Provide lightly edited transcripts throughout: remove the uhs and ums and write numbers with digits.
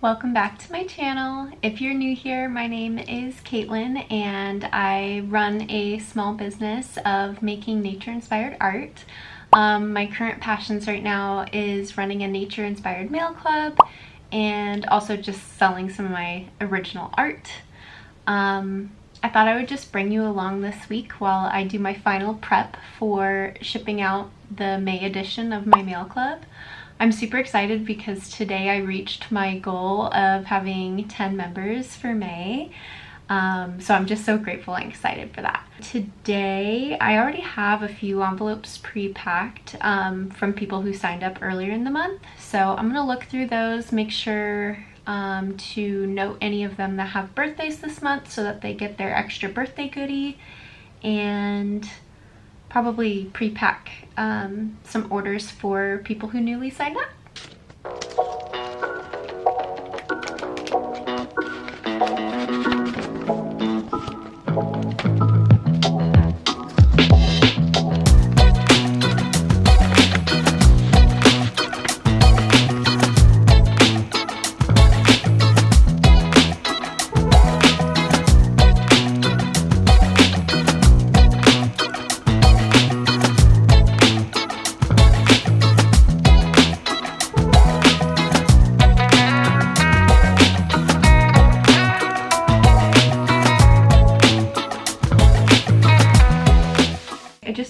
welcome back to my channel. If you're new here, my name is Caitlin and I run a small business of making nature-inspired art. My current passions right now is running a nature-inspired mail club and also just selling some of my original art. I thought I would just bring you along this week while I do my final prep for shipping out the May edition of my mail club. I'm super excited because today I reached my goal of having 10 members for May. So I'm just so grateful and excited for that. Today, I already have a few envelopes pre-packed from people who signed up earlier in the month. So I'm gonna look through those, make sure to note any of them that have birthdays this month so that they get their extra birthday goodie, and probably pre-pack some orders for people who newly signed up.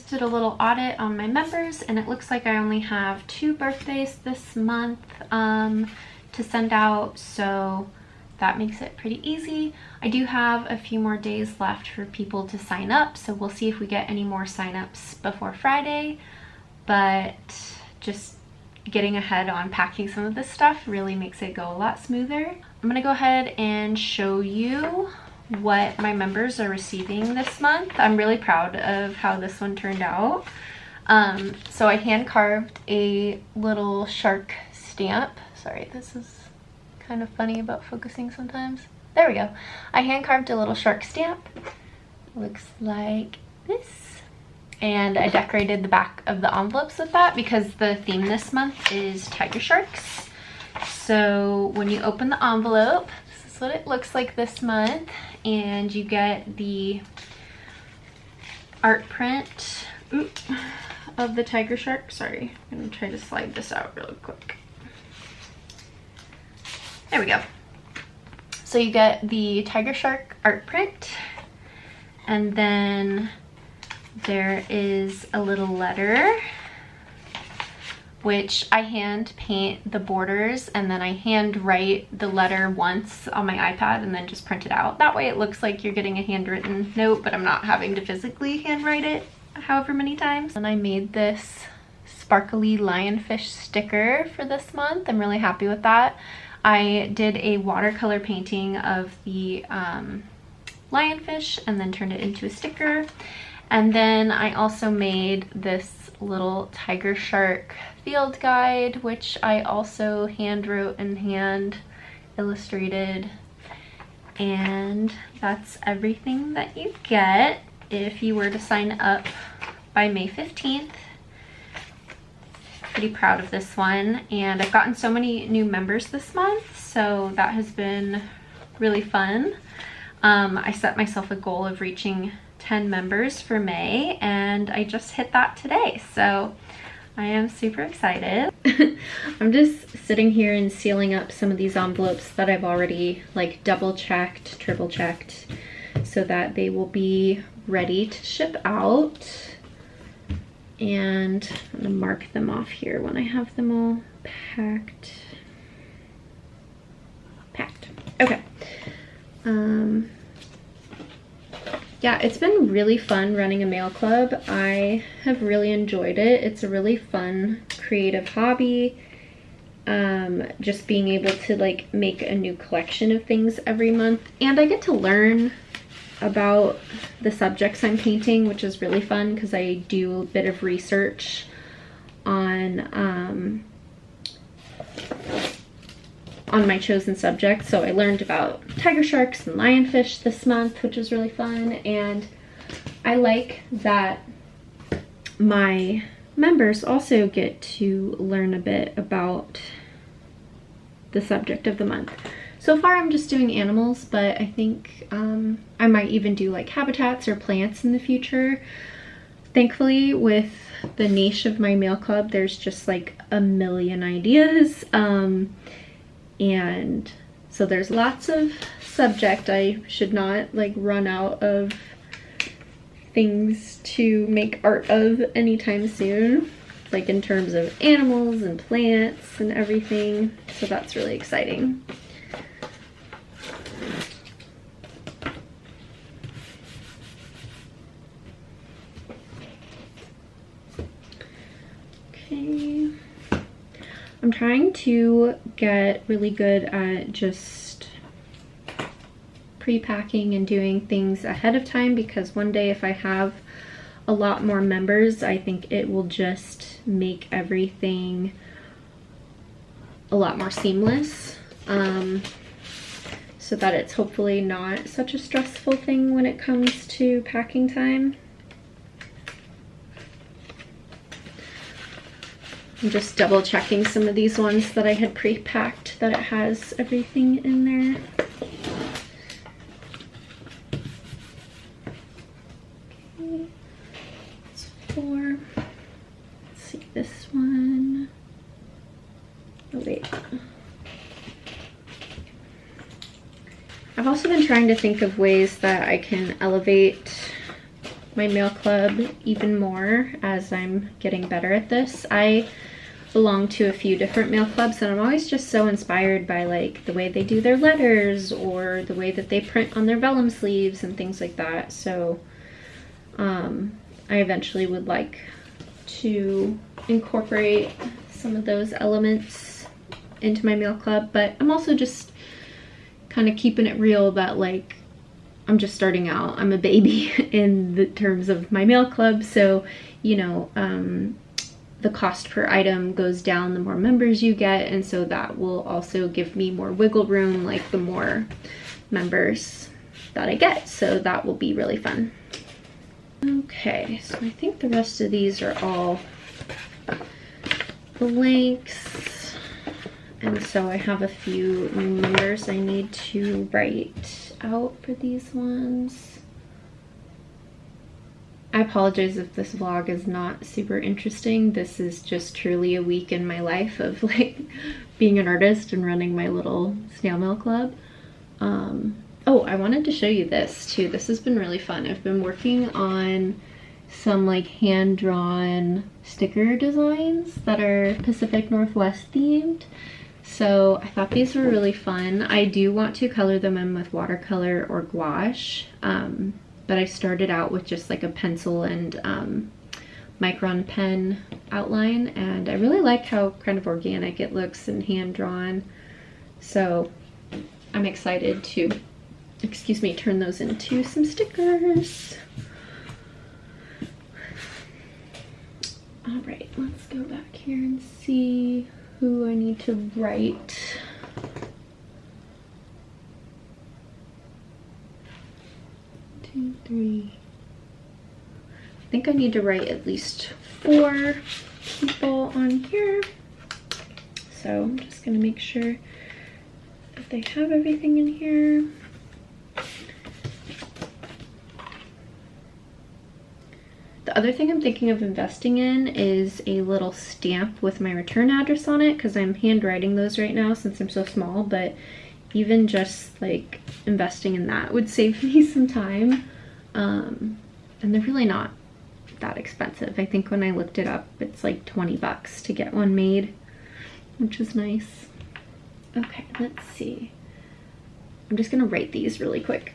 Did a little audit on my members and it looks like I only have 2 birthdays this month to send out, so that makes it pretty easy. I do have a few more days left for people to sign up, so we'll see if we get any more signups before Friday, but just getting ahead on packing some of this stuff really makes it go a lot smoother. I'm gonna go ahead and show you what my members are receiving this month. I'm really proud of how this one turned out. So I hand carved a little shark stamp. Sorry, this is kind of funny about focusing sometimes. There we go. I hand carved a little shark stamp. Looks like this. And I decorated the back of the envelopes with that because the theme this month is tiger sharks. So when you open the envelope, this is what it looks like this month. And you get the art print of the tiger shark. Sorry, I'm gonna try to slide this out really quick. There we go. So you get the tiger shark art print, and then there is a little letter which I hand paint the borders, and then I hand write the letter once on my iPad and then just print it out. That way it looks like you're getting a handwritten note, but I'm not having to physically handwrite it however many times. And I made this sparkly lionfish sticker for this month. I'm really happy with that. I did a watercolor painting of the lionfish and then turned it into a sticker. And then I also made this little tiger shark field guide, which I also hand wrote and hand illustrated. And that's everything that you get if you were to sign up by May 15th. Pretty proud of this one, and I've gotten so many new members this month, so that has been really fun. I set myself a goal of reaching 10 members for May, and I just hit that today, so I am super excited. I'm just sitting here and sealing up some of these envelopes that I've already like double checked, triple checked, so that they will be ready to ship out. And I'm gonna mark them off here when I have them all packed. Okay. Yeah, it's been really fun running a mail club. I have really enjoyed it. It's a really fun, creative hobby. Just being able to like make a new collection of things every month. And I get to learn about the subjects I'm painting, which is really fun because I do a bit of research on my chosen subject. So I learned about tiger sharks and lionfish this month, which was really fun. And I like that my members also get to learn a bit about the subject of the month. So far I'm just doing animals, but I think I might even do like habitats or plants in the future. Thankfully, with the niche of my mail club, there's just like a million ideas. And so there's lots of subject. I should not like run out of things to make art of anytime soon, like in terms of animals and plants and everything. So that's really exciting. Okay. I'm trying to get really good at just pre-packing and doing things ahead of time, because one day if I have a lot more members, I think it will just make everything a lot more seamless, so that it's hopefully not such a stressful thing when it comes to packing time. I'm just double checking some of these ones that I had pre-packed that it has everything in there. Okay, that's 4. Let's see, this one. Oh wait. I've also been trying to think of ways that I can elevate my mail club even more as I'm getting better at this. I belong to a few different mail clubs, and I'm always just so inspired by like the way they do their letters or the way that they print on their vellum sleeves and things like that. So I eventually would like to incorporate some of those elements into my mail club, but I'm also just kind of keeping it real that like I'm just starting out. I'm a baby in the terms of my mail club, so you know, the cost per item goes down the more members you get, and so that will also give me more wiggle room, like the more members that I get, so that will be really fun. Okay, so I think the rest of these are all blanks, and so I have a few numbers I need to write out for these ones. I apologize if this vlog is not super interesting. This is just truly a week in my life of like being an artist and running my little snail mail club. Oh, I wanted to show you this too. This has been really fun. I've been working on some like hand-drawn sticker designs that are Pacific Northwest themed. So I thought these were really fun. I do want to color them in with watercolor or gouache, but I started out with just like a pencil and micron pen outline, and I really like how kind of organic it looks and hand-drawn. So I'm excited to, excuse me, turn those into some stickers. All right, let's go back here and see who I need to write. Two, three. I think I need to write at least 4 people on here. So I'm just gonna make sure that they have everything in here. The other thing I'm thinking of investing in is a little stamp with my return address on it, because I'm handwriting those right now since I'm so small, but even just like investing in that would save me some time. And they're really not that expensive. I think when I looked it up, it's like 20 bucks to get one made, which is nice. Okay, let's see. I'm just gonna write these really quick.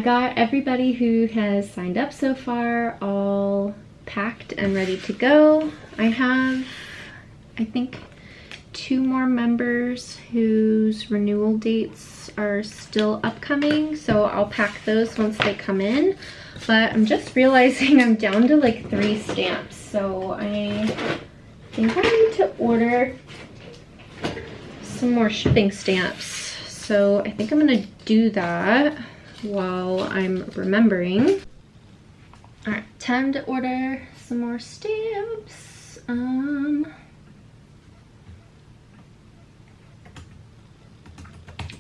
got everybody who has signed up so far all packed and ready to go. I have, I think, 2 more members whose renewal dates are still upcoming, so I'll pack those once they come in. But I'm just realizing I'm down to like 3 stamps, so I think I need to order some more shipping stamps. So I think I'm gonna do that while I'm remembering. All right, time to order some more stamps.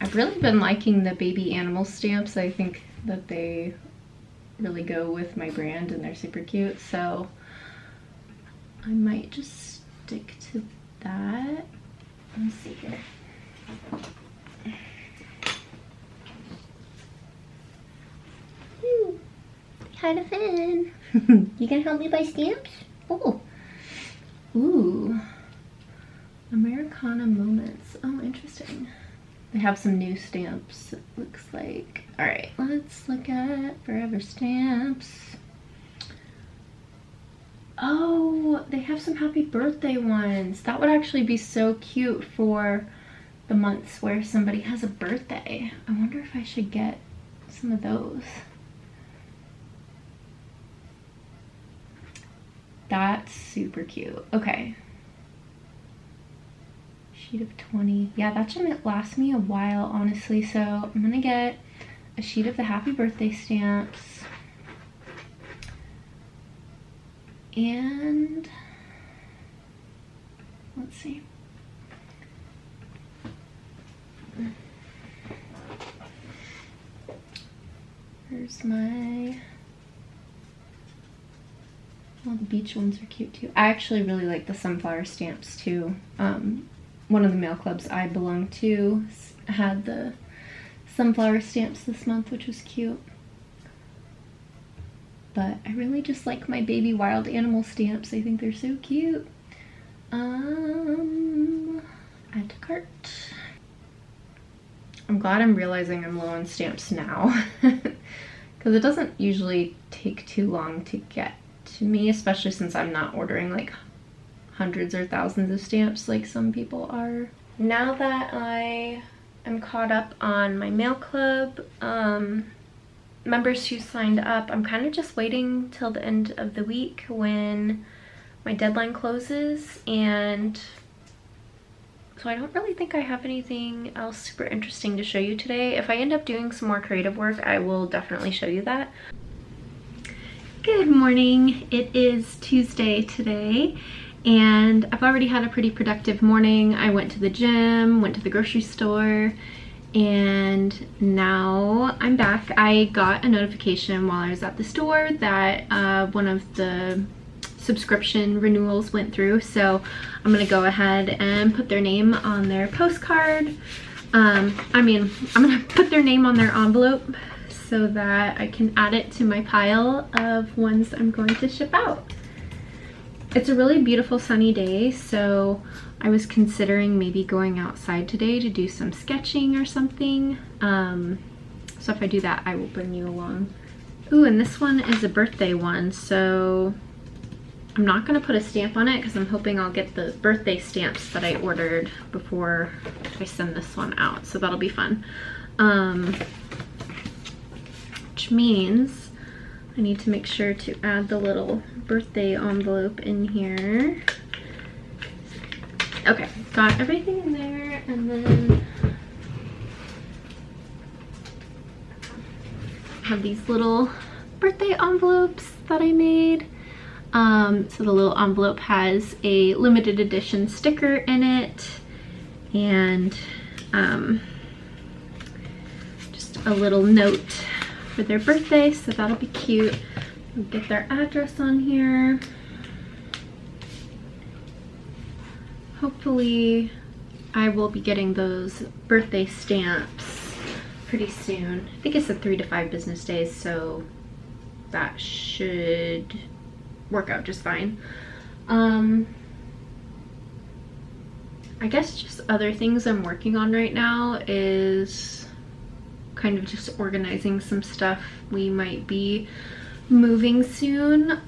I've really been liking the baby animal stamps. I think that they really go with my brand and they're super cute, so I might just stick to that. Let's see here. Kind of fun. You gonna help me buy stamps? Oh. Ooh. Americana Moments. Oh, interesting. They have some new stamps, it looks like. All right, let's look at Forever Stamps. Oh, they have some happy birthday ones. That would actually be so cute for the months where somebody has a birthday. I wonder if I should get some of those. That's super cute. Okay. Sheet of 20. Yeah, that should last me a while, honestly. So I'm gonna get a sheet of the happy birthday stamps. And let's see. Here's my... Well, the beach ones are cute too. I actually really like the sunflower stamps too. One of the mail clubs I belong to had the sunflower stamps this month, which was cute. But I really just like my baby wild animal stamps. I think they're so cute. Add to cart. I'm glad I'm realizing I'm low on stamps now, because it doesn't usually take too long to get to me, especially since I'm not ordering like hundreds or thousands of stamps like some people are. Now that I am caught up on my mail club members who signed up, I'm kind of just waiting till the end of the week when my deadline closes, and so I don't really think I have anything else super interesting to show you today. If I end up doing some more creative work, I will definitely show you that. Good morning. It is Tuesday today, and I've already had a pretty productive morning. I went to the gym, went to the grocery store, and now I'm back. I got a notification while I was at the store that one of the subscription renewals went through, so I'm gonna go ahead and put their name on their postcard. I'm gonna put their name on their envelope so that I can add it to my pile of ones I'm going to ship out. It's a really beautiful sunny day, so I was considering maybe going outside today to do some sketching or something. So if I do that, I will bring you along. Ooh, and this one is a birthday one, so I'm not gonna put a stamp on it because I'm hoping I'll get the birthday stamps that I ordered before I send this one out, so that'll be fun. Which means I need to make sure to add the little birthday envelope in here. Okay, got everything in there, and then I have these little birthday envelopes that I made. So the little envelope has a limited edition sticker in it, and just a little note for their birthday, so that'll be cute. We'll get their address on here. Hopefully I will be getting those birthday stamps pretty soon. I think it said 3 to 5 business days, so that should work out just fine. I guess just other things I'm working on right now is kind of just organizing some stuff. We might be moving soon,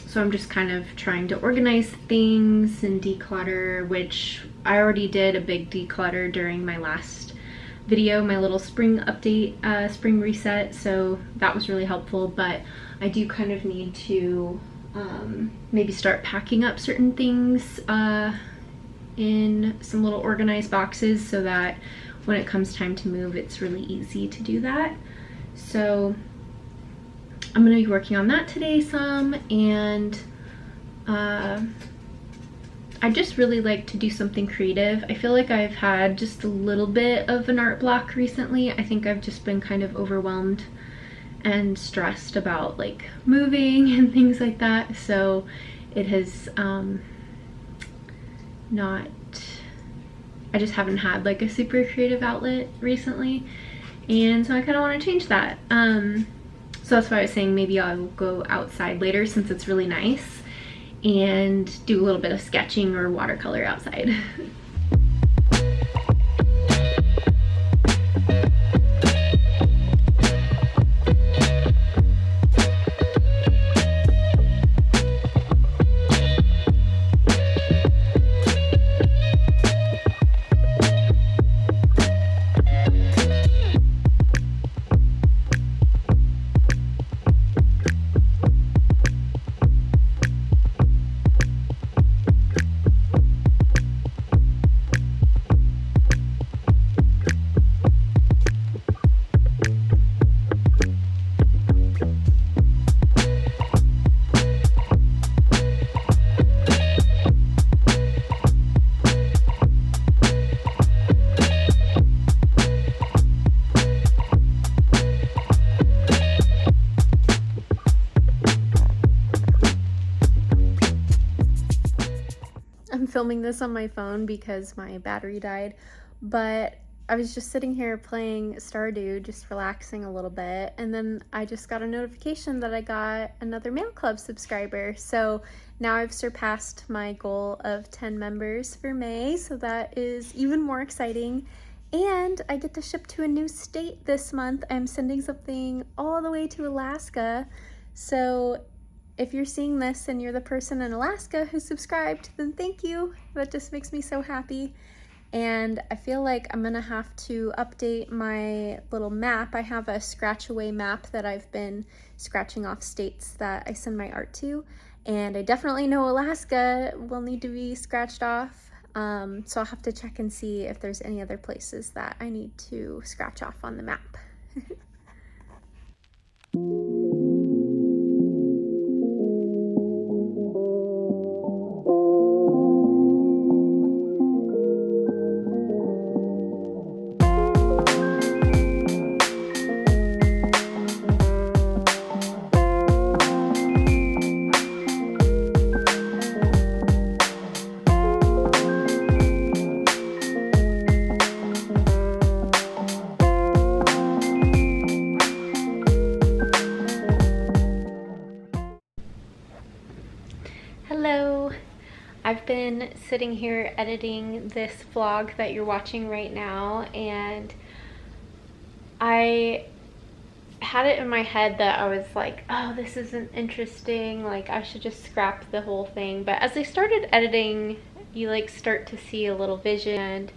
so I'm just kind of trying to organize things and declutter, which I already did a big declutter during my last video, my little spring update, spring reset, so that was really helpful. But I do kind of need to maybe start packing up certain things in some little organized boxes so that when it comes time to move, it's really easy to do that. So I'm gonna be working on that today some, and I just really like to do something creative. I feel like I've had just a little bit of an art block recently. I think I've just been kind of overwhelmed and stressed about like moving and things like that. So it has I just haven't had like a super creative outlet recently. And so I kind of want to change that. So that's why I was saying maybe I'll go outside later since it's really nice and do a little bit of sketching or watercolor outside. I'm filming this on my phone because my battery died, but I was just sitting here playing Stardew, just relaxing a little bit, and then I just got a notification that I got another Mail Club subscriber. So now I've surpassed my goal of 10 members for May, so that is even more exciting. And I get to ship to a new state this month. I'm sending something all the way to Alaska. So if you're seeing this and you're the person in Alaska who subscribed, then thank you. That just makes me so happy. And I feel like I'm gonna have to update my little map. I have a scratch away map that I've been scratching off states that I send my art to. And I definitely know Alaska will need to be scratched off. So I'll have to check and see if there's any other places that I need to scratch off on the map. Hello, I've been sitting here editing this vlog that you're watching right now, and I had it in my head that I was like, oh, this isn't interesting, like I should just scrap the whole thing. But as I started editing, you like start to see a little vision, and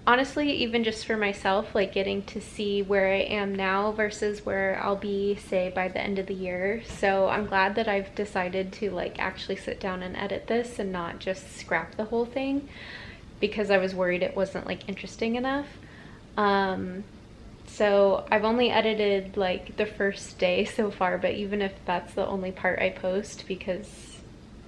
honestly, even just for myself, like getting to see where I am now versus where I'll be, say, by the end of the year. So I'm glad that I've decided to like actually sit down and edit this and not just scrap the whole thing, because I was worried it wasn't like interesting enough. So I've only edited like the first day so far, but even if that's the only part I post because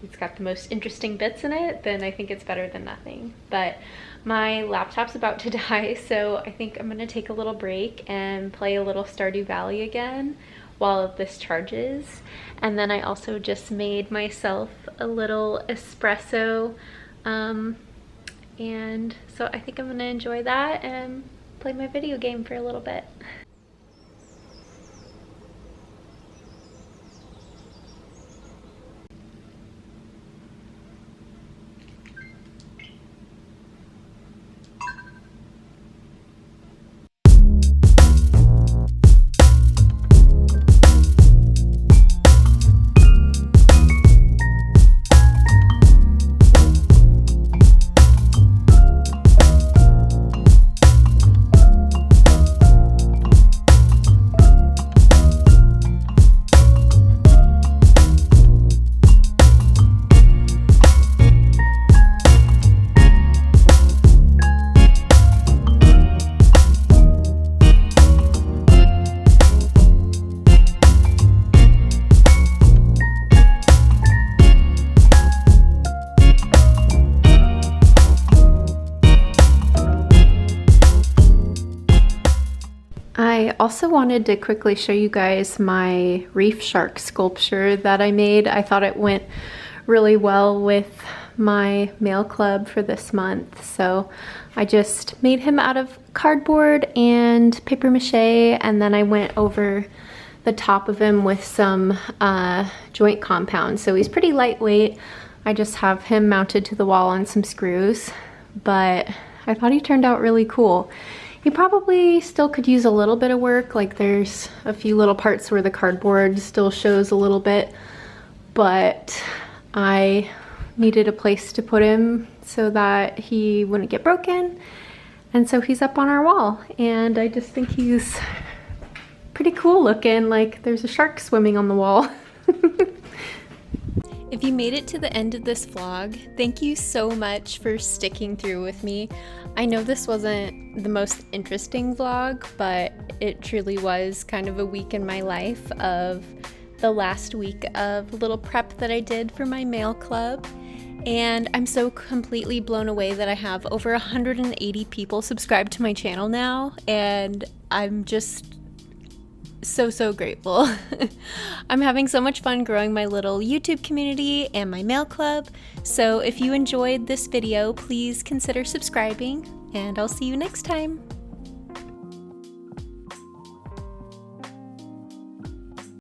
it's got the most interesting bits in it, then I think it's better than nothing. But my laptop's about to die, so I think I'm gonna take a little break and play a little Stardew Valley again while this charges. And then I also just made myself a little espresso, and so I think I'm gonna enjoy that and play my video game for a little bit. also wanted to quickly show you guys my reef shark sculpture that I made. I thought it went really well with my mail club for this month. So I just made him out of cardboard and paper mache, and then I went over the top of him with some joint compound. So he's pretty lightweight. I just have him mounted to the wall on some screws, but I thought he turned out really cool. He probably still could use a little bit of work, like there's a few little parts where the cardboard still shows a little bit, but I needed a place to put him so that he wouldn't get broken, and so he's up on our wall, and I just think he's pretty cool looking, like there's a shark swimming on the wall. If you made it to the end of this vlog, thank you so much for sticking through with me. I know this wasn't the most interesting vlog, but it truly was kind of a week in my life of the last week of little prep that I did for my mail club. And I'm so completely blown away that I have over 180 people subscribed to my channel now, and I'm just so grateful. I'm having so much fun growing my little YouTube community and my mail club. So if you enjoyed this video, please consider subscribing, and I'll see you next time.